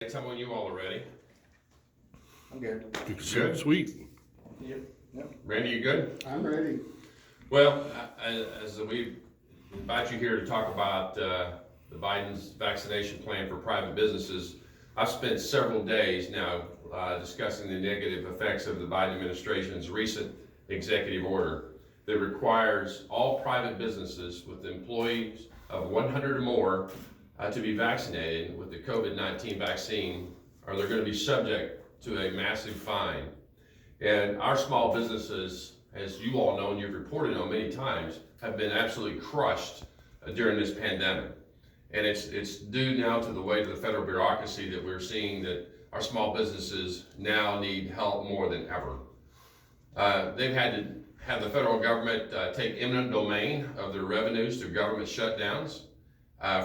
Tell me when you all are ready. I'm good. Good. Sweet. Yep. Randy, you good? I'm ready. Well, as we invite you here to talk about the Biden's vaccination plan for private businesses, I've spent several days now discussing the negative effects of the Biden administration's recent executive order that requires all private businesses with employees of 100 or more to be vaccinated with the COVID-19 vaccine, or they're going to be subject to a massive fine. And our small businesses, as you all know and you've reported on many times, have been absolutely crushed during this pandemic. And it's due now to the weight of the federal bureaucracy that we're seeing that our small businesses now need help more than ever. They've had to have the federal government take eminent domain of their revenues through government shutdowns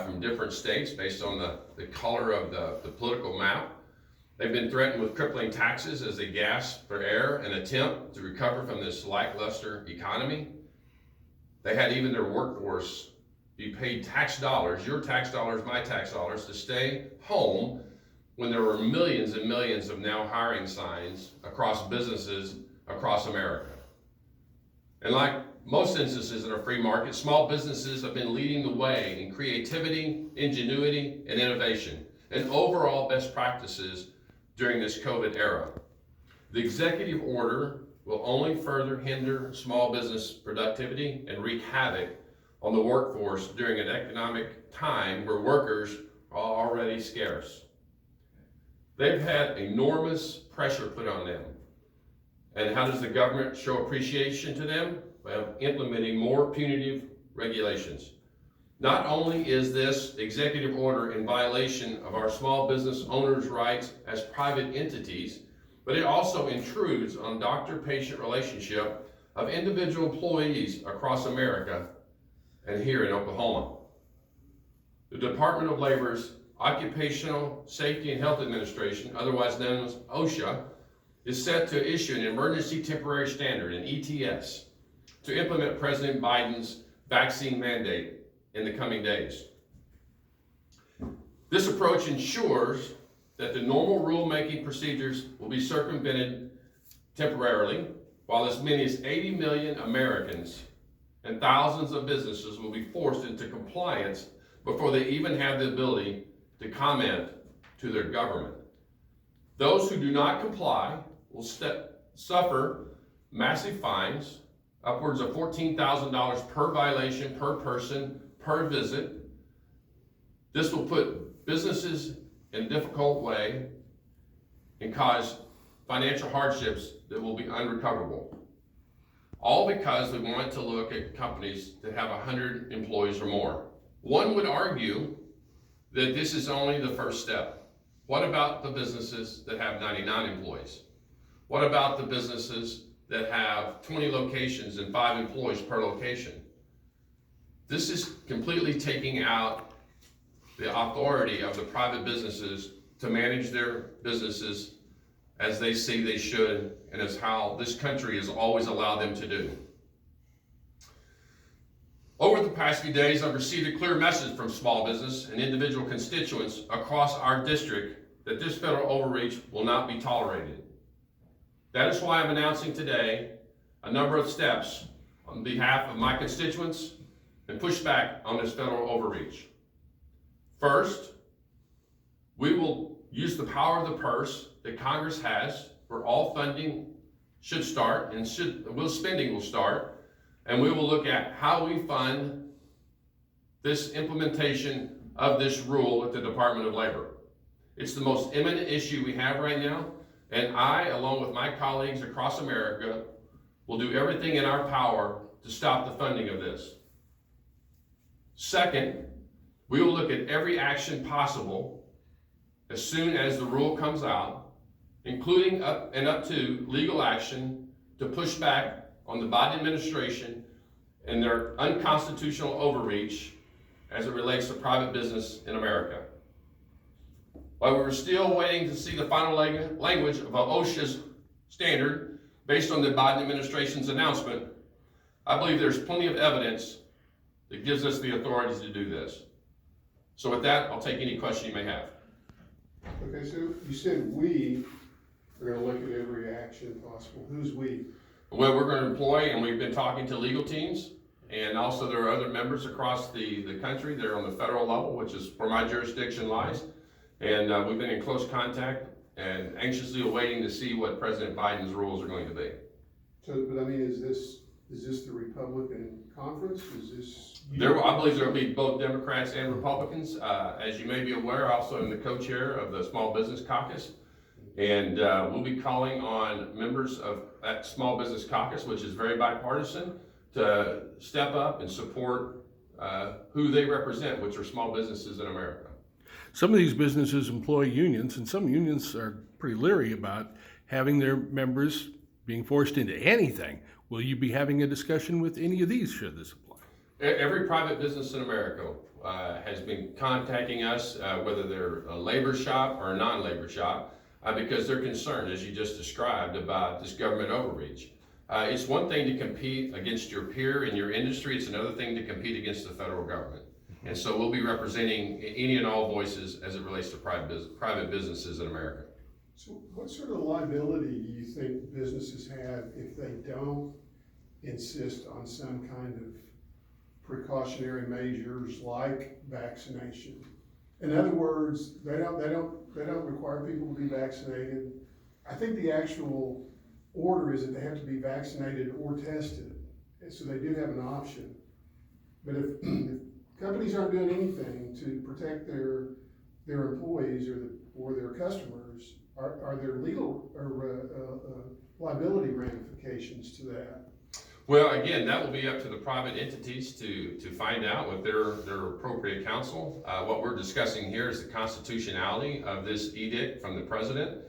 from different states based on the color of the political map. They've been threatened with crippling taxes as they gasp for air and attempt to recover from this lackluster economy. They had even their workforce be paid tax dollars, your tax dollars, my tax dollars, to stay home when there were millions and millions of now hiring signs across businesses across America. And like most instances in a free market, small businesses have been leading the way in creativity, ingenuity, and innovation, and overall best practices during this COVID era. The executive order will only further hinder small business productivity and wreak havoc on the workforce during an economic time where workers are already scarce. They've had enormous pressure put on them. And how does the government show appreciation to them? By implementing more punitive regulations. Not only is this executive order in violation of our small business owners' rights as private entities, but it also intrudes on doctor-patient relationship of individual employees across America and here in Oklahoma. The Department of Labor's Occupational Safety and Health Administration, otherwise known as OSHA, is set to issue an emergency temporary standard, an ETS, to implement President Biden's vaccine mandate in the coming days. This approach ensures that the normal rulemaking procedures will be circumvented temporarily, while as many as 80 million Americans and thousands of businesses will be forced into compliance before they even have the ability to comment to their government. Those who do not comply will suffer massive fines, upwards of $14,000 per violation, per person, per visit. This will put businesses in a difficult way and cause financial hardships that will be unrecoverable. All because we want to look at companies that have 100 employees or more. One would argue that this is only the first step. What about the businesses that have 99 employees? What about the businesses that have 20 locations and 5 employees per location? This is completely taking out the authority of the private businesses to manage their businesses as they see they should, and as how this country has always allowed them to do. Over the past few days, I've received a clear message from small business and individual constituents across our district that this federal overreach will not be tolerated. That is why I'm announcing today a number of steps on behalf of my constituents and push back on this federal overreach. First, we will use the power of the purse that Congress has where all funding should start and spending will start, and we will look at how we fund this implementation of this rule at the Department of Labor. It's the most imminent issue we have right now, and I, along with my colleagues across America, will do everything in our power to stop the funding of this. Second, we will look at every action possible as soon as the rule comes out, including up to legal action to push back on the Biden administration and their unconstitutional overreach as it relates to private business in America. While we were still waiting to see the final language of OSHA's standard based on the Biden administration's announcement, I believe there's plenty of evidence that gives us the authority to do this. So with that, I'll take any question you may have. Okay, so you said we are gonna look at every action possible. Who's we? Well, we're gonna employ, and we've been talking to legal teams, and also there are other members across the country. They're on the federal level, which is where my jurisdiction lies. And we've been in close contact and anxiously awaiting to see what President Biden's rules are going to be. So, but I mean, is this the Republican conference? Is this? I believe there will be both Democrats and Republicans. As you may be aware, also I'm the co-chair of the Small Business Caucus. And we'll be calling on members of that Small Business Caucus, which is very bipartisan, to step up and support who they represent, which are small businesses in America. Some of these businesses employ unions, and some unions are pretty leery about having their members being forced into anything. Will you be having a discussion with any of these should this apply? Every private business in America has been contacting us, whether they're a labor shop or a non-labor shop, because they're concerned, as you just described, about this government overreach. It's one thing to compete against your peer in your industry, it's another thing to compete against the federal government. And so we'll be representing any and all voices as it relates to private businesses in America. So what sort of liability do you think businesses have if they don't insist on some kind of precautionary measures like vaccination? In other words, they don't require people to be vaccinated. I think the actual order is that they have to be vaccinated or tested, and so they do have an option. But if companies aren't doing anything to protect their employees or their customers, are there legal or liability ramifications to that? Well, again, that will be up to the private entities to find out with their appropriate counsel. What we're discussing here is the constitutionality of this edict from the president,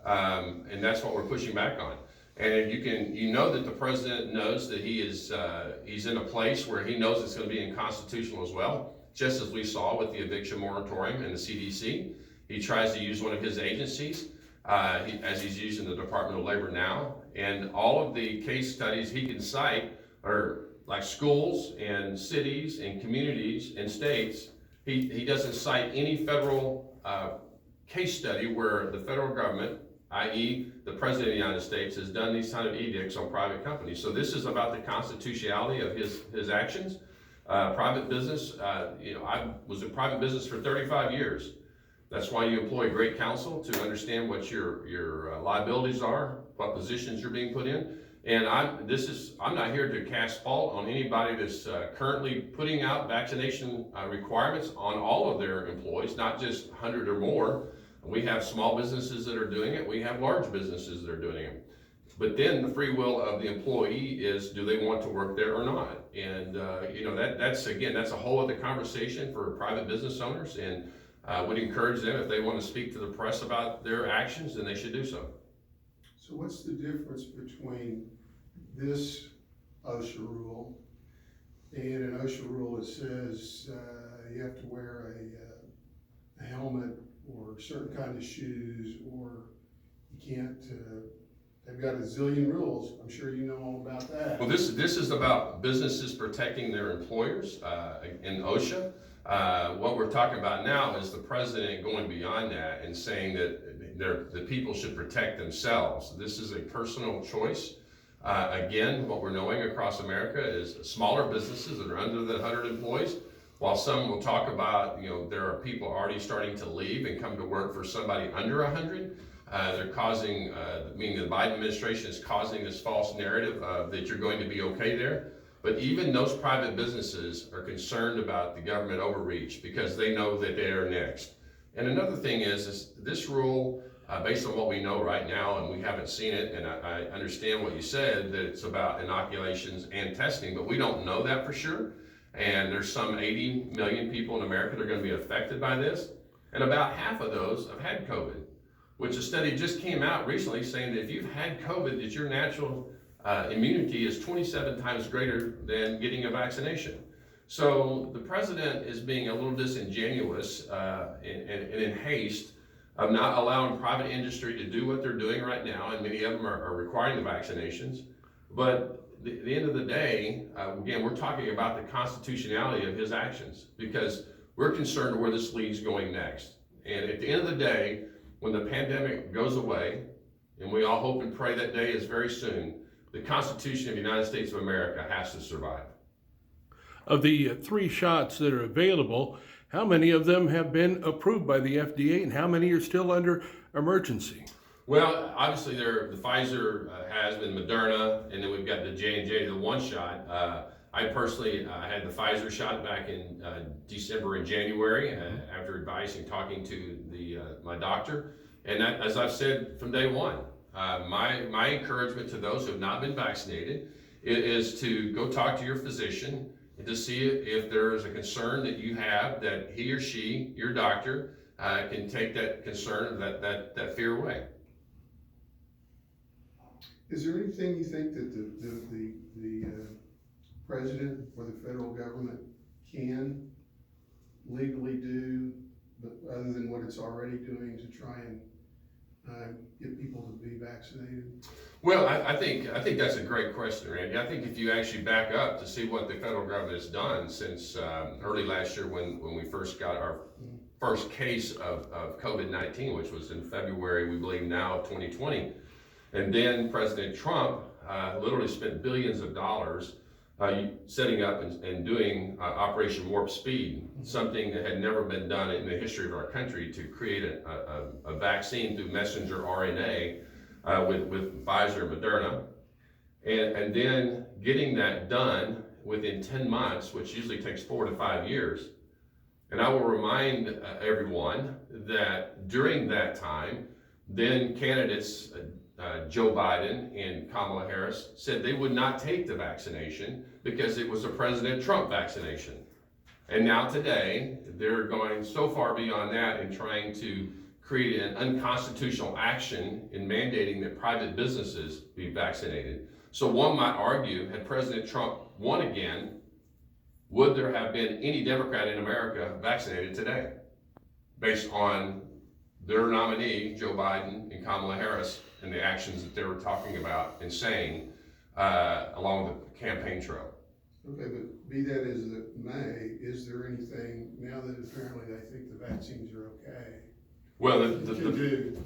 and that's what we're pushing back on. And you know that the president knows that he's in a place where he knows it's going to be unconstitutional as well, just as we saw with the eviction moratorium and the CDC. He tries to use one of his agencies, as he's using the Department of Labor now, and all of the case studies he can cite are like schools and cities and communities and states. He doesn't cite any federal case study where the federal government, i.e. the President of the United States, has done these kind of edicts on private companies. So this is about the constitutionality of his actions. Private business, I was in private business for 35 years. That's why you employ great counsel to understand what your liabilities are, what positions you're being put in. And I'm not here to cast fault on anybody that's currently putting out vaccination requirements on all of their employees, not just 100 or more. We have small businesses that are doing it. We have large businesses that are doing it. But then the free will of the employee is, do they want to work there or not? And that's a whole other conversation for private business owners. And I would encourage them, if they want to speak to the press about their actions, then they should do so. So what's the difference between this OSHA rule and an OSHA rule that says you have to wear a helmet or certain kind of shoes, or you can't, they've got a zillion rules. I'm sure you know all about that. Well, this is about businesses protecting their employers in OSHA. What we're talking about now is the president going beyond that and saying that the people should protect themselves. This is a personal choice. Again, what we're knowing across America is smaller businesses that are under the 100 employees. While some will talk about, there are people already starting to leave and come to work for somebody under 100. They're causing, meaning the Biden administration is causing this false narrative that you're going to be okay there. But even those private businesses are concerned about the government overreach because they know that they are next. And another thing is this rule, based on what we know right now, and we haven't seen it, and I understand what you said, that it's about inoculations and testing, but we don't know that for sure. And there's some 80 million people in America that are going to be affected by this. And about half of those have had COVID, which a study just came out recently saying that if you've had COVID, that your natural immunity is 27 times greater than getting a vaccination. So the president is being a little disingenuous and in haste of not allowing private industry to do what they're doing right now, and many of them are requiring the vaccinations. But at the end of the day, again, we're talking about the constitutionality of his actions because we're concerned where this league's going next. And at the end of the day, when the pandemic goes away, and we all hope and pray that day is very soon, the Constitution of the United States of America has to survive. Of the 3 shots that are available, how many of them have been approved by the FDA and how many are still under emergency? Well, obviously the Pfizer has been Moderna, and then we've got the J&J, the 1 shot. I personally had the Pfizer shot back in December and January after advice and talking to my doctor. And that, as I've said from day one, my encouragement to those who have not been vaccinated is to go talk to your physician and to see if there is a concern that you have, that he or she, your doctor, can take that concern, that fear away. Is there anything you think that the president or the federal government can legally do, but other than what it's already doing to try and get people to be vaccinated? Well, I think that's a great question, Randy. I think if you actually back up to see what the federal government has done since early last year when we first got our first case of COVID-19, which was in February, we believe now, of 2020. And then President Trump literally spent billions of dollars setting up and doing Operation Warp Speed, something that had never been done in the history of our country, to create a vaccine through messenger RNA with Pfizer and Moderna. And then getting that done within 10 months, which usually takes 4 to 5 years. And I will remind everyone that during that time, then candidates Joe Biden and Kamala Harris said they would not take the vaccination because it was a President Trump vaccination. And now today, they're going so far beyond that in trying to create an unconstitutional action in mandating that private businesses be vaccinated. So one might argue, had President Trump won again, would there have been any Democrat in America vaccinated today based on their nominee, Joe Biden and Kamala Harris, and the actions that they were talking about and saying along the campaign trail? Okay, but be that as it may, is there anything, now that apparently they think the vaccines are okay? Well,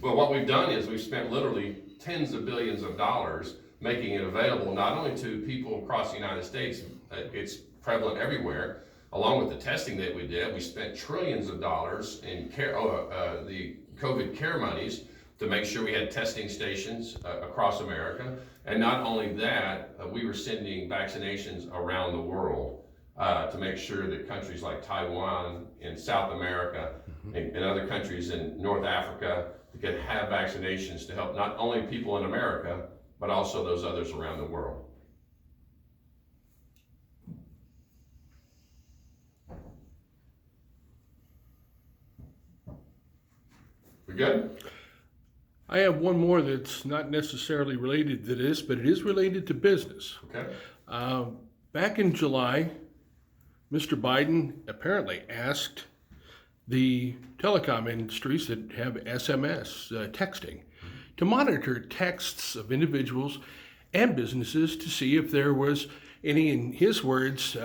Well, what we've done is we've spent literally tens of billions of dollars making it available not only to people across the United States, it's prevalent everywhere. Along with the testing that we did, we spent trillions of dollars in the COVID care monies to make sure we had testing stations across America. And not only that, we were sending vaccinations around the world to make sure that countries like Taiwan and South America and other countries in North Africa could have vaccinations to help not only people in America, but also those others around the world. We good? I have one more that's not necessarily related to this, but it is related to business. Okay. Back in July, Mr. Biden apparently asked the telecom industries that have SMS texting to monitor texts of individuals and businesses to see if there was any, in his words,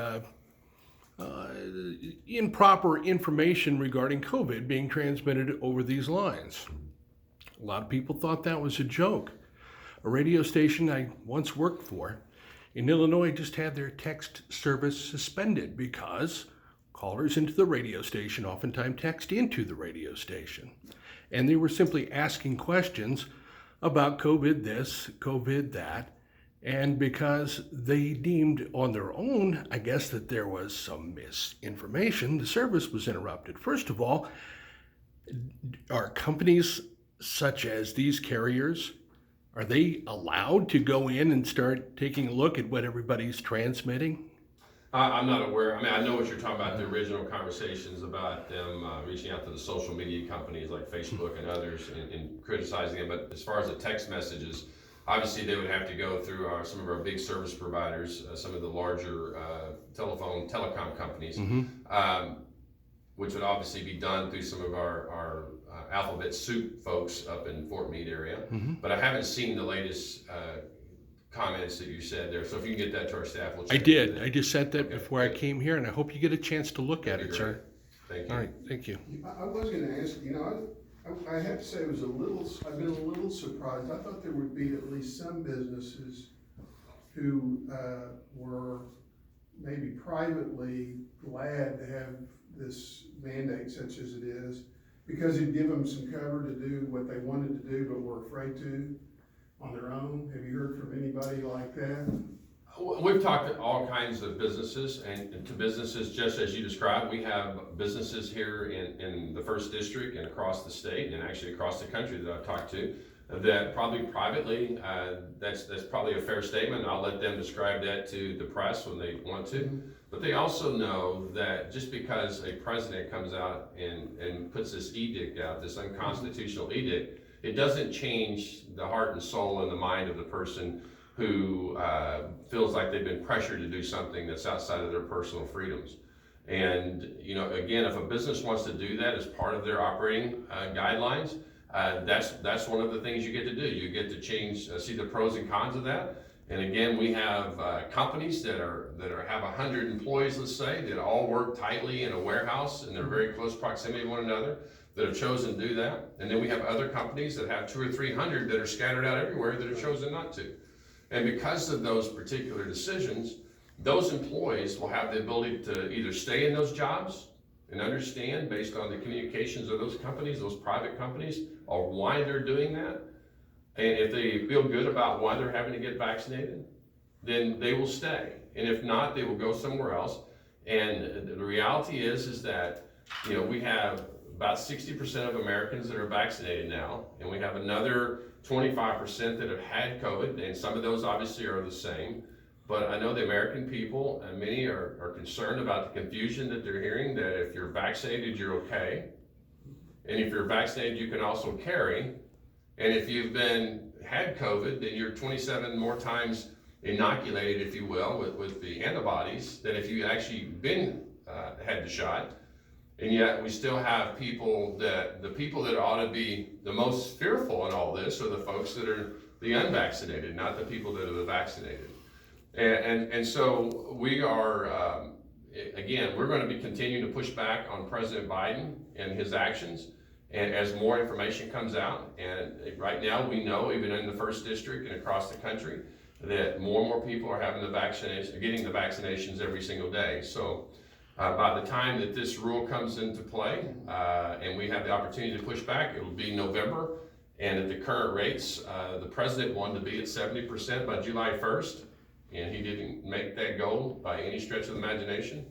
improper information regarding COVID being transmitted over these lines. A lot of people thought that was a joke. A radio station I once worked for in Illinois just had their text service suspended because callers into the radio station oftentimes text into the radio station. And they were simply asking questions about COVID this, COVID that, and because they deemed on their own, I guess, that there was some misinformation, the service was interrupted. First of all, are companies such as these carriers, are they allowed to go in and start taking a look at what everybody's transmitting? I'm not aware. I mean, I know what you're talking about, the original conversations about them reaching out to the social media companies like Facebook and others and criticizing them. But as far as the text messages, obviously they would have to go through some of our big service providers, some of the larger telecom companies, which would obviously be done through some of our alphabet soup folks up in Fort Meade area. But I haven't seen the latest comments that you said there. So if you can get that to our staff, we'll check. I did. I just sent that before I came here, and I hope you get a chance to look at it, sir. Thank you. All right, thank you. I was gonna ask, I have to say, I've been a little surprised. I thought there would be at least some businesses who, were maybe privately glad to have this mandate such as it is, because it'd give them some cover to do what they wanted to do but were afraid to on their own. Have you heard from anybody like that? We've talked to all kinds of businesses and to businesses just as you described. We have businesses here in the first district and across the state and actually across the country that I've talked to that probably privately, that's probably a fair statement. I'll let them describe that to the press when they want to. But they also know that just because a president comes out and puts this edict out, this unconstitutional edict, it doesn't change the heart and soul and the mind of the person who feels like they've been pressured to do something that's outside of their personal freedoms. And, you know, again, if a business wants to do that as part of their operating guidelines, that's one of the things you get to do. You get to see the pros and cons of that. And again, we have companies that have 100 employees, let's say, that all work tightly in a warehouse and they're very close proximity to one another, that have chosen to do that. And then we have other companies that have 200 or 300 that are scattered out everywhere that have chosen not to. And because of those particular decisions, those employees will have the ability to either stay in those jobs and understand based on the communications of those companies, those private companies, or why they're doing that. And if they feel good about why they're having to get vaccinated, then they will stay. And if not, they will go somewhere else. And the reality is that, you know, we have about 60% of Americans that are vaccinated now, and we have another 25% that have had COVID, and some of those obviously are the same. But I know the American people, and many are concerned about the confusion that they're hearing, that if you're vaccinated, you're okay. And if you're vaccinated, you can also carry. And if you've had COVID, then you're 27 more times inoculated, if you will, with the antibodies than if you actually had the shot. And yet we still have the people that ought to be the most fearful in all this are the folks that are the unvaccinated, not the people that are the vaccinated. And so we are, again, we're going to be continuing to push back on President Biden and his actions. And as more information comes out, and right now we know, even in the first district and across the country, that more and more people are having getting the vaccinations every single day. So by the time that this rule comes into play, and we have the opportunity to push back, it will be November. And at the current rates, the president wanted to be at 70% by July 1st, and he didn't make that goal by any stretch of the imagination.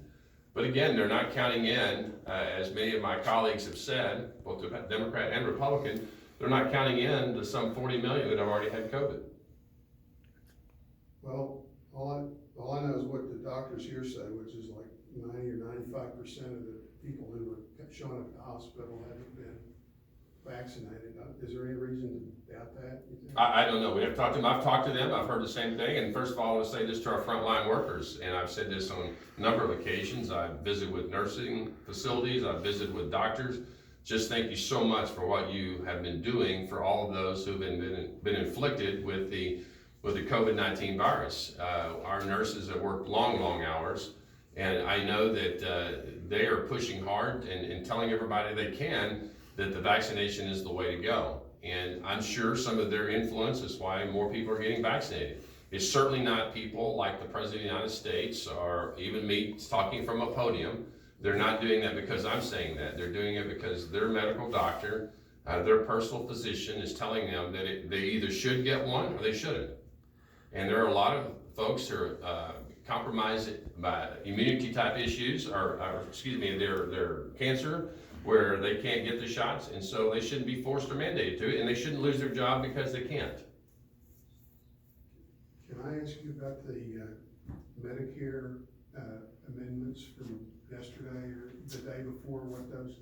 But again, they're not counting in, as many of my colleagues have said, both Democrat and Republican, they're not counting in the some 40 million that have already had COVID. Well, all I know is what the doctors here say, which is like 90 or 95% of the people who were showing up at the hospital haven't been vaccinated. Is there any reason to doubt that, you think? I don't know. We have talked to them. I've talked to them. I've heard the same thing. And first of all, I want to say this to our frontline workers. And I've said this on a number of occasions. I've visited with nursing facilities. I've visited with doctors. Just thank you so much for what you have been doing for all of those who've been inflicted with the COVID-19 virus. Our nurses have worked long hours. And I know that they are pushing hard and telling everybody they can that the vaccination is the way to go. And I'm sure some of their influence is why more people are getting vaccinated. It's certainly not people like the President of the United States or even me talking from a podium. They're not doing that because I'm saying that. They're doing it because their medical doctor, their personal physician is telling them that they either should get one or they shouldn't. And there are a lot of folks who are compromised by immunity type issues or their cancer, where they can't get the shots, and so they shouldn't be forced or mandated to it, and they shouldn't lose their job because they can't. Can I ask you about the Medicare amendments from yesterday or the day before? What those?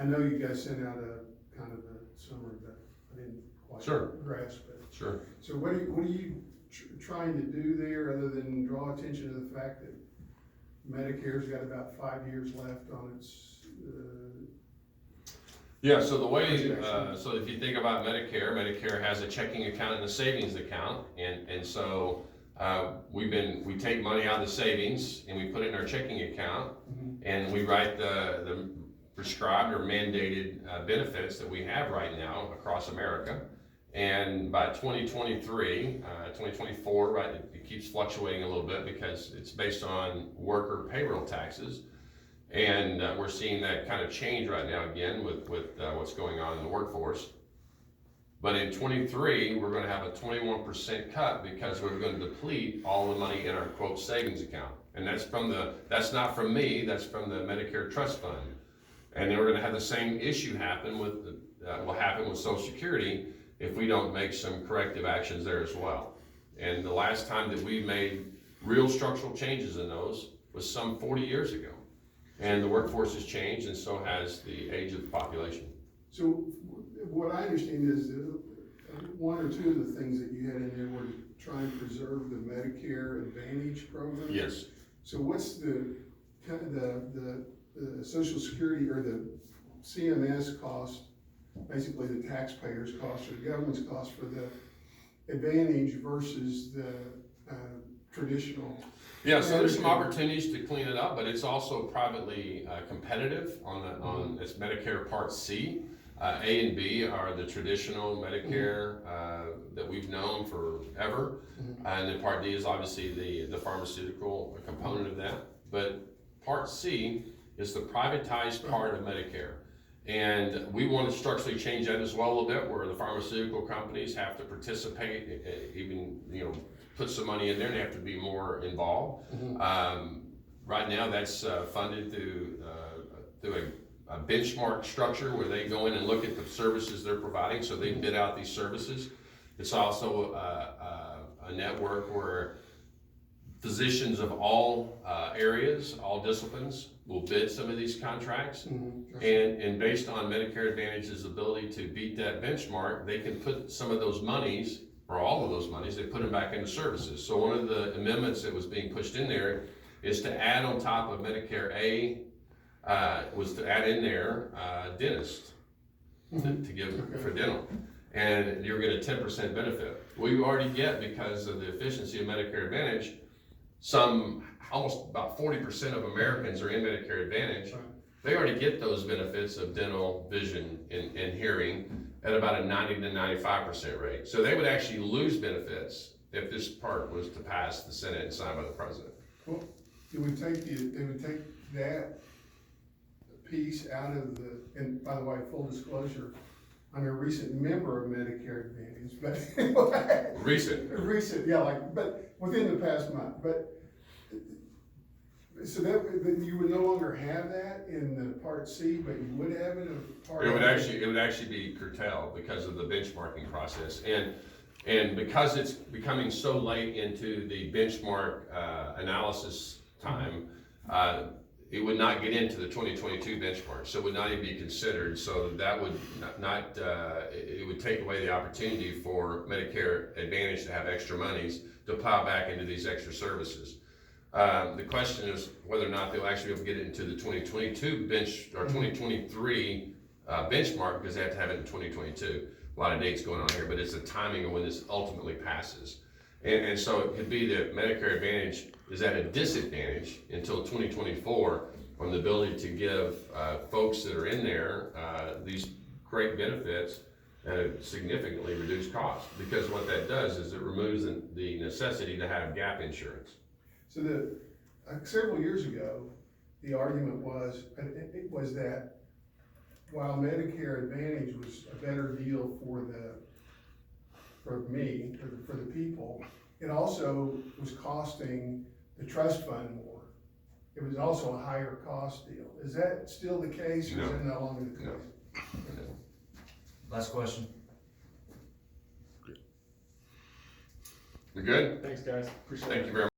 I know you guys sent out a kind of a summary, but I didn't quite grasp it. Sure. So what are you trying to do there, other than draw attention to the fact that Medicare's got about 5 years left on its Yeah, so the way, so if you think about Medicare has a checking account and a savings account, and so we take money out of the savings and we put it in our checking account, and we write the prescribed or mandated benefits that we have right now across America. And by 2023, 2024, right, it keeps fluctuating a little bit because it's based on worker payroll taxes. And we're seeing that kind of change right now again with what's going on in the workforce. But in 23, we're going to have a 21% cut because we're going to deplete all the money in our quote savings account. And that's not from me, that's from the Medicare Trust Fund. And then we're going to have the same issue happen with will happen with Social Security if we don't make some corrective actions there as well. And the last time that we made real structural changes in those was some 40 years ago. And the workforce has changed, and so has the age of the population. So what I understand is that one or two of the things that you had in there were to try and preserve the Medicare Advantage program. Yes. So what's the kind of the Social Security or the CMS cost, basically the taxpayers' cost or the government's cost for the Advantage versus the traditional? Yeah, so there's some opportunities to clean it up, but it's also privately competitive on its Medicare Part C. A and B are the traditional Medicare that we've known forever, and then Part D is obviously the pharmaceutical component of that. But Part C is the privatized part of Medicare, and we want to structurally change that as well a little bit, where the pharmaceutical companies have to participate, even put some money in there, and they have to be more involved. Right now, that's funded through a benchmark structure where they go in and look at the services they're providing, so they bid out these services. It's also a network where physicians of all areas, all disciplines, will bid some of these contracts. And based on Medicare Advantage's ability to beat that benchmark, they can put some of those monies, or all of those monies, they put them back into services. So one of the amendments that was being pushed in there is to add on top of Medicare A, was to add in there dentist to give for dental, and you're getting a 10% benefit. We already get, because of the efficiency of Medicare Advantage, almost about 40% of Americans are in Medicare Advantage. They already get those benefits of dental, vision, and hearing at about a 90 to 95% rate. So they would actually lose benefits if this part was to pass the Senate and signed by the president. Well, it would take that piece out of and by the way, full disclosure, I'm a recent member of Medicare Advantage, but recent, yeah, but within the past month, but so that you would no longer have that in the Part C, but you would have it in Part A? It would actually be curtailed because of the benchmarking process, and because it's becoming so late into the benchmark analysis time, it would not get into the 2022 benchmark, so it would not even be considered. So that would it would take away the opportunity for Medicare Advantage to have extra monies to plow back into these extra services. The question is whether or not they'll actually be able to get it into the 2022 or 2023 benchmark, because they have to have it in 2022. A lot of dates going on here, but it's the timing of when this ultimately passes. And so it could be that Medicare Advantage is at a disadvantage until 2024 on the ability to give folks that are in there these great benefits at a significantly reduced cost. Because what that does is it removes the necessity to have gap insurance. So several years ago, the argument was that while Medicare Advantage was a better deal for the people, it also was costing the trust fund more. It was also a higher cost deal. Is that still the case, or is that no longer the case? No. Last question. We're good? Thanks, guys. Appreciate it. Thank you very much.